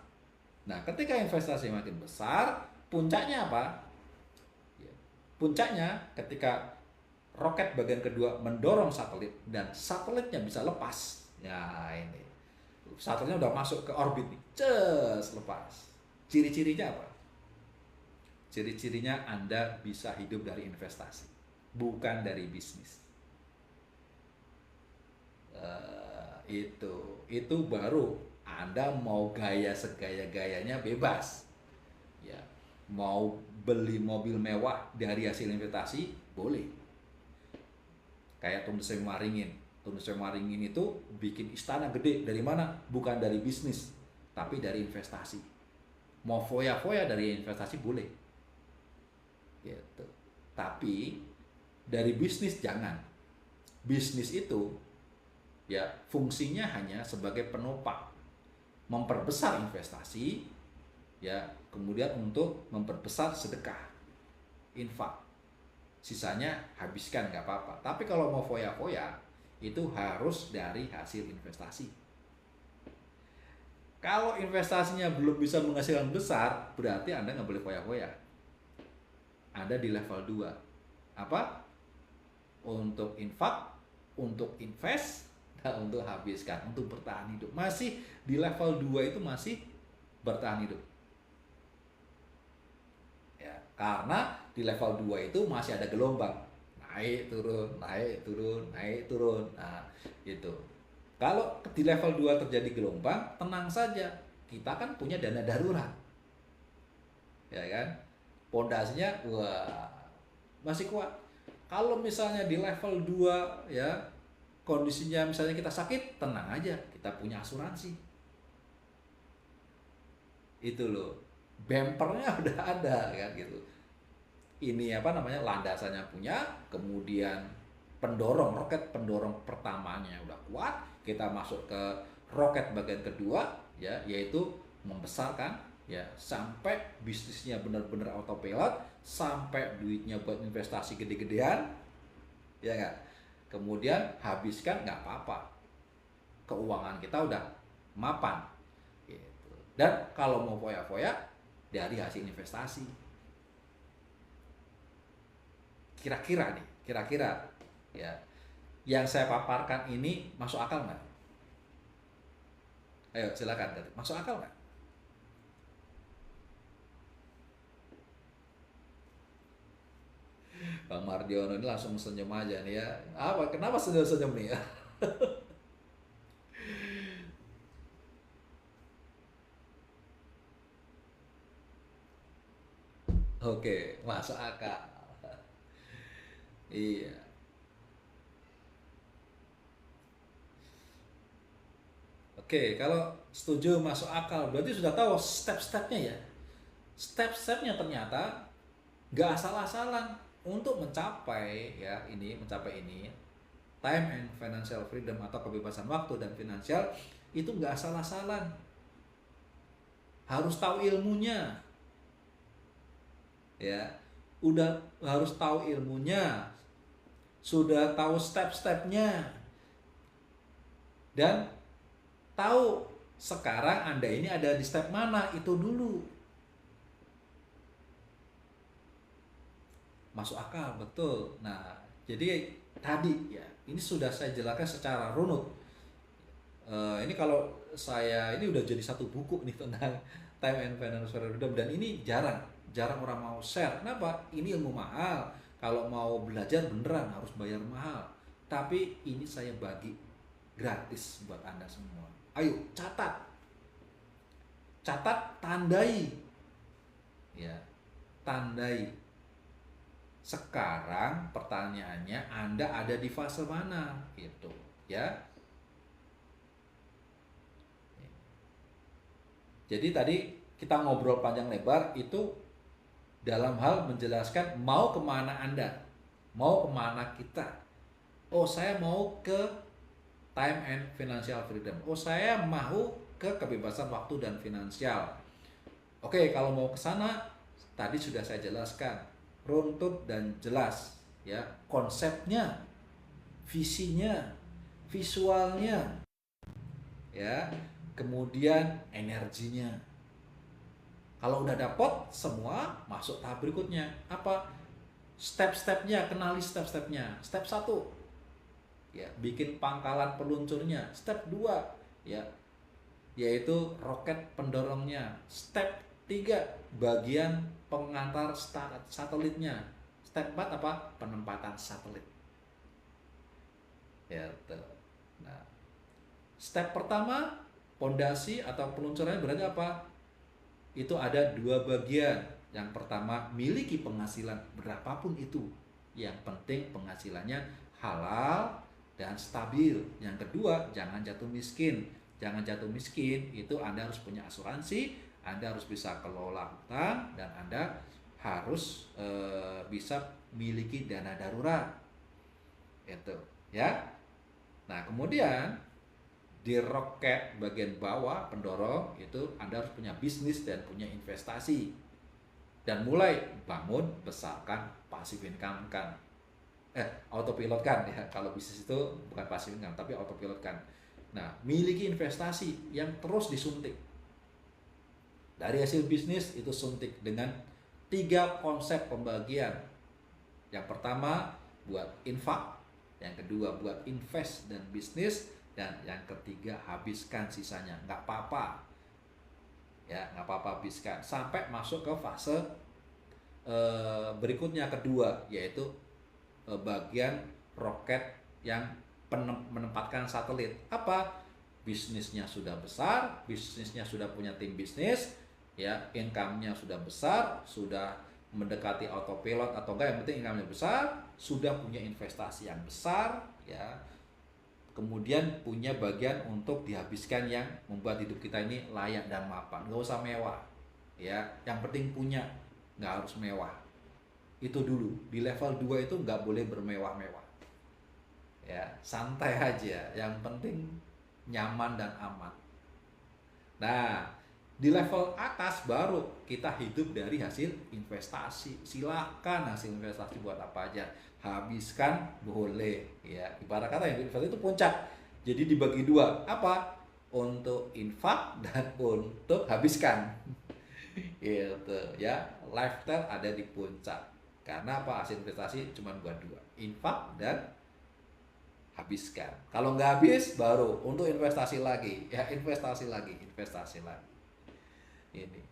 Nah ketika investasi makin besar, puncaknya apa? Ya, puncaknya ketika roket bagian kedua mendorong satelit dan satelitnya bisa lepas. Ya ini. Satelitnya udah masuk ke orbit nih. Lepas. Ciri-cirinya apa? Ciri-cirinya Anda bisa hidup dari investasi, bukan dari bisnis. Itu baru Anda mau gaya segaya-gayanya bebas. Ya, mau beli mobil mewah dari hasil investasi boleh. Kayak Tun Sri Waringin itu bikin istana gede dari mana? Bukan dari bisnis, tapi dari investasi. Mau foya-foya dari investasi boleh, gitu. Tapi dari bisnis jangan. Bisnis itu ya fungsinya hanya sebagai penopang, memperbesar investasi, ya, kemudian untuk memperbesar sedekah, infak. Sisanya habiskan nggak apa-apa. Tapi kalau mau foya-foya itu harus dari hasil investasi. Kalau investasinya belum bisa menghasilkan besar, berarti Anda nggak boleh foya-foya. Anda di level 2. Apa? Untuk infak, untuk invest, dan untuk habiskan, untuk bertahan hidup. Masih di level 2 itu masih bertahan hidup. Ya, karena Di level 2 itu masih ada gelombang. Naik, turun, naik, turun, naik, turun. Nah, gitu. Kalau di level 2 terjadi gelombang, tenang saja. Kita kan punya dana darurat. Ya kan? Pondasinya wah masih kuat. Kalau misalnya di level 2 ya kondisinya misalnya kita sakit, tenang aja, kita punya asuransi. Itu loh. Bempernya udah ada kan gitu. Ini apa namanya? Landasannya punya, kemudian roket pendorong pertamanya udah kuat, kita masuk ke roket bagian kedua ya, yaitu membesarkan ya sampai bisnisnya benar-benar autopilot, sampai duitnya buat investasi gede-gedean, ya nggak? Kemudian habiskan nggak apa-apa, keuangan kita udah mapan gitu. Dan kalau mau foya-foya dari hasil investasi, kira-kira nih, kira-kira ya yang saya paparkan ini masuk akal nggak? Ayo silakan, masuk akal nggak? Bang Mardiono ini langsung senyum aja nih ya. Apa? Kenapa senyum-senyum nih ya? Oke, masuk akal. Iya. Oke, kalau setuju masuk akal, berarti sudah tahu step-stepnya ya. Step-stepnya ternyata nggak asal-asalan untuk mencapai ya ini, mencapai ini time and financial freedom atau kebebasan waktu dan finansial itu nggak asal-asalan. Harus tahu ilmunya, ya. Udah harus tahu ilmunya, sudah tahu step-stepnya, dan tahu sekarang Anda ini ada di step mana, itu dulu. Masuk akal, betul. Nah, jadi tadi ya, ini sudah saya jelaskan secara runut. Ini kalau saya ini udah jadi satu buku nih tentang time and financial freedom, dan ini jarang orang mau share. Kenapa? Ini ilmu mahal. Kalau mau belajar beneran harus bayar mahal. Tapi ini saya bagi gratis buat Anda semua. Ayo catat, tandai, ya, tandai. Sekarang pertanyaannya, Anda ada di fase mana gitu, ya. Jadi tadi kita ngobrol panjang lebar itu dalam hal menjelaskan mau kemana Anda, mau kemana kita. Oh, saya mau ke time and financial freedom. Oh, saya mau ke kebebasan waktu dan finansial. Oke, kalau mau ke sana, tadi sudah saya jelaskan, runtut dan jelas, ya, konsepnya, visinya, visualnya, ya, kemudian energinya. Kalau udah dapet semua, masuk tahap berikutnya. Apa? Step-stepnya, kenali step-stepnya. Step 1, ya, bikin pangkalan peluncurnya. Step 2, ya, yaitu roket pendorongnya. Step 3, bagian pengantar satelitnya. Step 4 apa? Penempatan satelit. Ya, betul. Nah, step pertama, pondasi atau peluncurannya berarti apa? Itu ada 2 bagian. Yang pertama, miliki penghasilan berapapun itu. Yang penting penghasilannya halal dan stabil. Yang kedua, jangan jatuh miskin. Jangan jatuh miskin itu Anda harus punya asuransi, Anda harus bisa kelola hutang, dan Anda harus bisa miliki dana darurat. Itu, ya. Nah, kemudian di roket bagian bawah pendorong itu Anda harus punya bisnis dan punya investasi, dan mulai bangun besarkan passive income kan, autopilot kan ya. Kalau bisnis itu bukan passive income tapi autopilot kan. Nah, miliki investasi yang terus disuntik dari hasil bisnis itu, suntik dengan 3 konsep pembagian. Yang pertama buat infak, yang kedua buat invest dan bisnis, dan yang ketiga habiskan sisanya. Nggak apa-apa ya, nggak apa-apa habiskan sampai masuk ke fase berikutnya kedua, yaitu bagian roket yang menempatkan satelit. Apa? Bisnisnya sudah besar, bisnisnya sudah punya tim bisnis, ya, income-nya sudah besar, sudah mendekati autopilot atau enggak, yang penting income-nya besar, sudah punya investasi yang besar, ya. Kemudian punya bagian untuk dihabiskan yang membuat hidup kita ini layak dan mapan. Nggak usah mewah, ya. Yang penting punya, nggak harus mewah. Itu dulu. Di level 2 itu nggak boleh bermewah-mewah. Ya, santai aja. Yang penting nyaman dan aman. Nah, di level atas baru kita hidup dari hasil investasi. Silakan hasil investasi buat apa aja, habiskan boleh, ya. Ibarat kata yang investasi itu puncak. Jadi dibagi dua, apa? Untuk infak dan untuk habiskan. Gitu, ya. Lifestyle ada di puncak. Karena apa? Hasil investasi cuma buat dua, infak dan habiskan. Kalau nggak habis baru untuk investasi lagi, ya, investasi lagi, investasi lagi. Ini.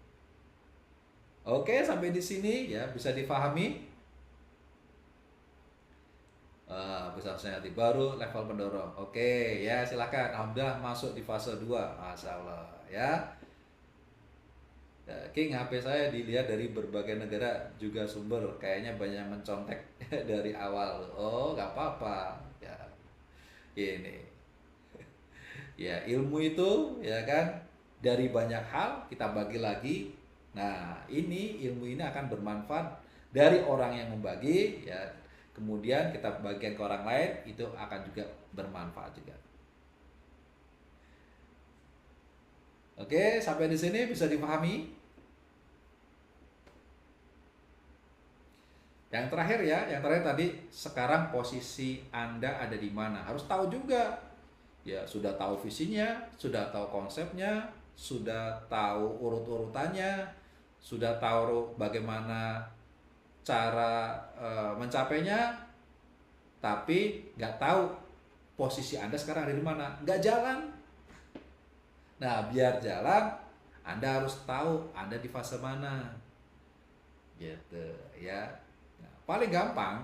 Oke, sampai di sini ya bisa difahami. Bisa saya nanti baru level pendorong. Oke, ya silakan. Alhamdulillah masuk di fase 2. Masya Allah, ya. King, HP saya dilihat dari berbagai negara juga sumber. Kayaknya banyak yang mencontek dari awal. Oh, nggak apa-apa. Ya, ini. Ya, ilmu itu ya kan dari banyak hal kita bagi lagi. Nah, ilmu ini akan bermanfaat dari orang yang membagi, ya. Kemudian kita bagikan ke orang lain, itu akan juga bermanfaat juga. Oke, sampai di sini bisa dipahami. Yang terakhir ya, yang terakhir tadi, sekarang posisi Anda ada di mana? Harus tahu juga. Ya, sudah tahu visinya, sudah tahu konsepnya, sudah tahu urut-urutannya, sudah tahu bagaimana cara mencapainya, tapi nggak tahu posisi Anda sekarang ada di mana, nggak jalan. Nah, biar jalan, Anda harus tahu Anda di fase mana, gitu ya. Nah, paling gampang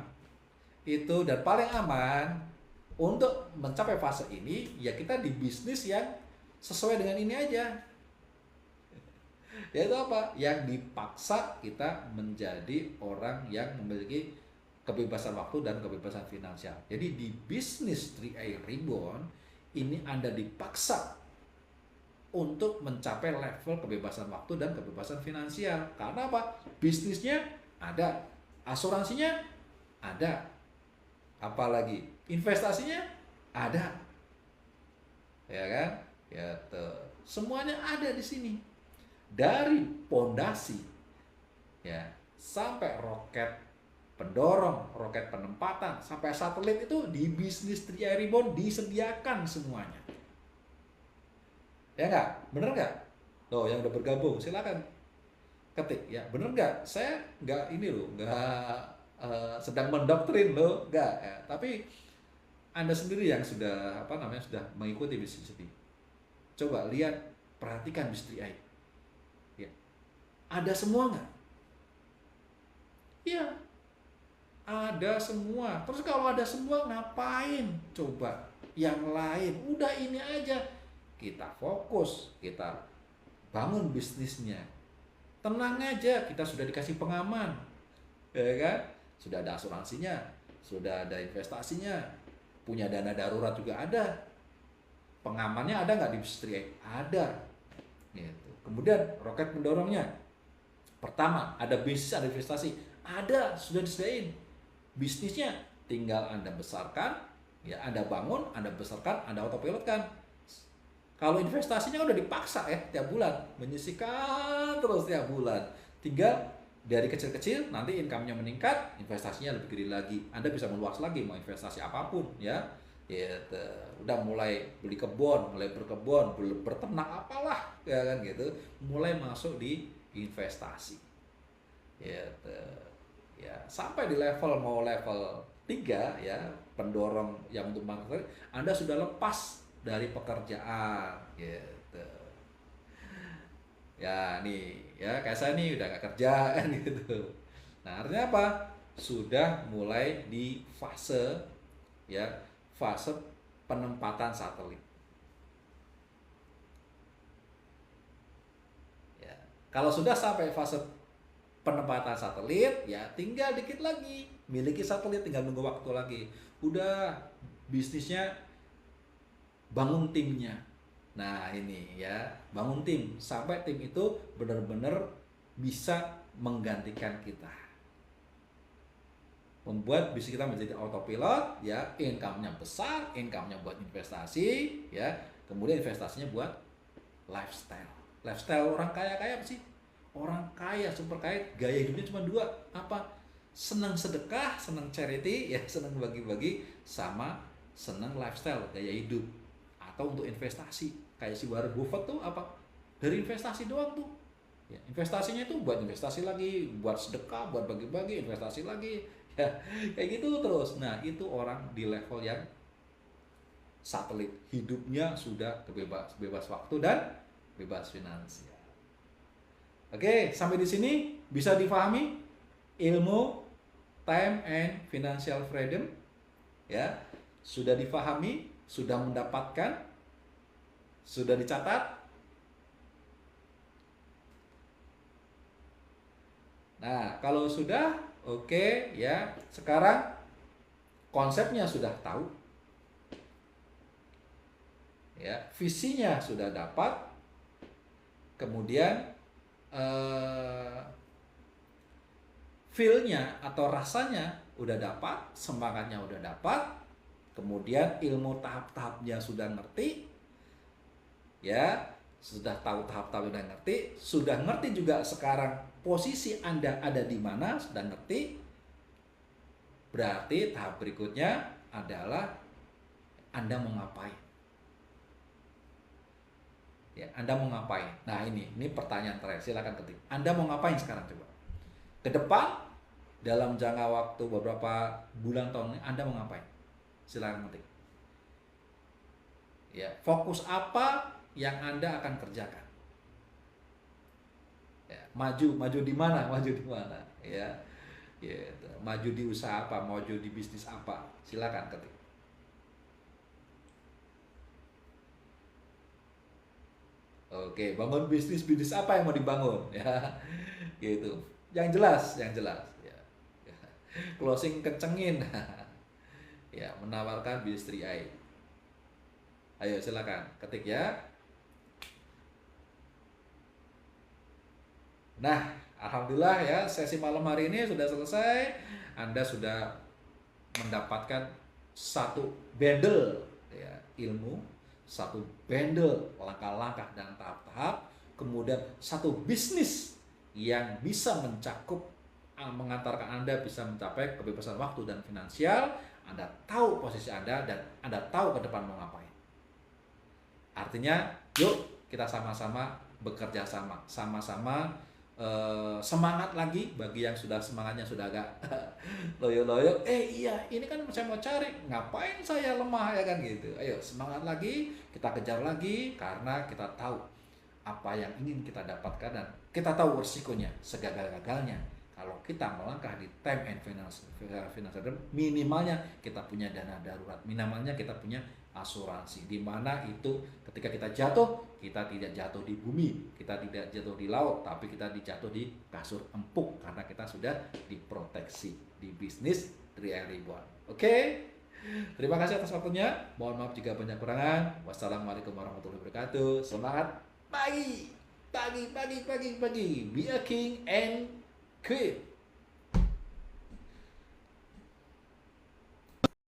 itu dan paling aman untuk mencapai fase ini, ya kita di bisnis yang sesuai dengan ini aja. Yaitu apa? Yang dipaksa kita menjadi orang yang memiliki kebebasan waktu dan kebebasan finansial. Jadi di bisnis 3i Reborn ini Anda dipaksa untuk mencapai level kebebasan waktu dan kebebasan finansial. Karena apa? Bisnisnya ada, asuransinya ada, apalagi investasinya ada, ya kan? Ya, semuanya ada di sini. Dari pondasi, ya, sampai roket pendorong, roket penempatan, sampai satelit itu di bisnis 3i Reborn disediakan semuanya. Ya nggak? Bener nggak? Loh, yang udah bergabung silakan ketik ya, bener nggak? Saya nggak ini loh, nggak sedang mendoktrin loh, nggak ya. Tapi Anda sendiri yang sudah sudah mengikuti bisnis ini, coba lihat, perhatikan bisnis 3i. Ya, ada semua nggak? Iya, ada semua. Terus kalau ada semua ngapain? Coba yang lain. Udah ini aja. Kita fokus, kita bangun bisnisnya. Tenang aja, kita sudah dikasih pengaman. Ya kan? Sudah ada asuransinya, sudah ada investasinya, punya dana darurat juga ada. Pengamannya ada nggak di bisnis? Ada. Gitu. Kemudian roket pendorongnya. Pertama, ada bisnis, ada investasi. Ada, sudah disediain. Bisnisnya tinggal Anda besarkan, ya Anda bangun, Anda besarkan, Anda autopilot kan. Kalau investasinya udah dipaksa ya tiap bulan, menyisihkan terus tiap bulan. Tinggal dari kecil-kecil nanti income-nya meningkat, investasinya lebih gede lagi. Anda bisa meluas lagi mau investasi apapun ya. Gitu. Udah mulai beli kebun, mulai berkebun, berternak apalah ya kan gitu. Mulai masuk di investasi. Gitu. Ya, sampai di level mau level 3 ya, pendorong yang untuk marketing, Anda sudah lepas dari pekerjaan gitu. Ya nih, ya kayak saya nih udah gak kerja kan gitu. Nah, artinya apa? Sudah mulai di fase, ya, fase penempatan satelit. Ya. Kalau sudah sampai fase penempatan satelit, ya tinggal dikit lagi miliki satelit, tinggal nunggu waktu lagi. Udah bisnisnya, bangun timnya. Nah, ini ya, bangun tim sampai tim itu benar-benar bisa menggantikan kita. Membuat bisnis kita menjadi autopilot, ya, income-nya besar, income-nya buat investasi, ya. Kemudian investasinya buat lifestyle. Lifestyle orang kaya-kaya apa sih? Orang kaya, super kaya, gaya hidupnya cuma dua, apa? Senang sedekah, senang charity, ya, senang bagi-bagi, sama senang lifestyle, gaya hidup. Atau untuk investasi, kayak si Warren Buffett tuh apa? Dari investasi doang tuh. Ya, investasinya itu buat investasi lagi, buat sedekah, buat bagi-bagi, investasi lagi. Ya, kayak gitu terus. Nah, itu orang di level yang satelit, hidupnya sudah bebas waktu dan bebas finansial. Oke, sampai di sini bisa difahami ilmu time and financial freedom, ya. Sudah difahami, sudah mendapatkan, sudah dicatat. Nah, kalau sudah oke, ya. Sekarang konsepnya sudah tahu. Ya, visinya sudah dapat. Kemudian feel-nya atau rasanya udah dapat, semangatnya udah dapat, kemudian ilmu tahap-tahapnya sudah ngerti, ya, sudah tahu tahap-tahap, sudah ngerti juga sekarang posisi Anda ada di mana, sudah ngerti. Berarti tahap berikutnya adalah Anda mau ngapain? Ya, Anda mau ngapain? Nah, ini pertanyaan terakhir, silakan ketik. Anda mau ngapain sekarang coba? Ke depan, dalam jangka waktu beberapa bulan tahun ini, Anda mau ngapain? Silakan ketik. Ya, fokus apa yang Anda akan kerjakan? Ya, maju di mana? Ya, gitu. Maju di usaha apa? Maju di bisnis apa? Silakan ketik. Oke, bangun bisnis apa yang mau dibangun, ya, gitu. Yang jelas, ya. Closing kencengin, ya, menawarkan bisnis 3i. Ayo silakan ketik ya. Nah, alhamdulillah ya, sesi malam hari ini sudah selesai. Anda sudah mendapatkan satu bundle, ya, ilmu, satu bundle langkah-langkah dan tahap-tahap, kemudian satu bisnis yang bisa mencakup, mengantarkan Anda bisa mencapai kebebasan waktu dan finansial. Anda tahu posisi Anda dan Anda tahu ke depan mau ngapain. Artinya, yuk kita sama-sama bekerja sama-sama semangat lagi. Bagi yang sudah semangatnya sudah agak loyo-loyo, iya ini kan saya mau cari, ngapain saya lemah, ya kan gitu. Ayo semangat lagi, kita kejar lagi, karena kita tahu apa yang ingin kita dapatkan dan kita tahu resikonya segagal-gagalnya. Kalau kita melangkah di time and financial, minimalnya kita punya dana darurat, minimalnya kita punya asuransi, di mana itu ketika kita jatuh, kita tidak jatuh di bumi, kita tidak jatuh di laut, tapi kita jatuh di kasur empuk karena kita sudah diproteksi di bisnis 3i Reborn. Oke? Terima kasih atas waktunya. Mohon maaf jika banyak kurangan. Wassalamualaikum warahmatullahi wabarakatuh. Semangat pagi. Be a king and queen.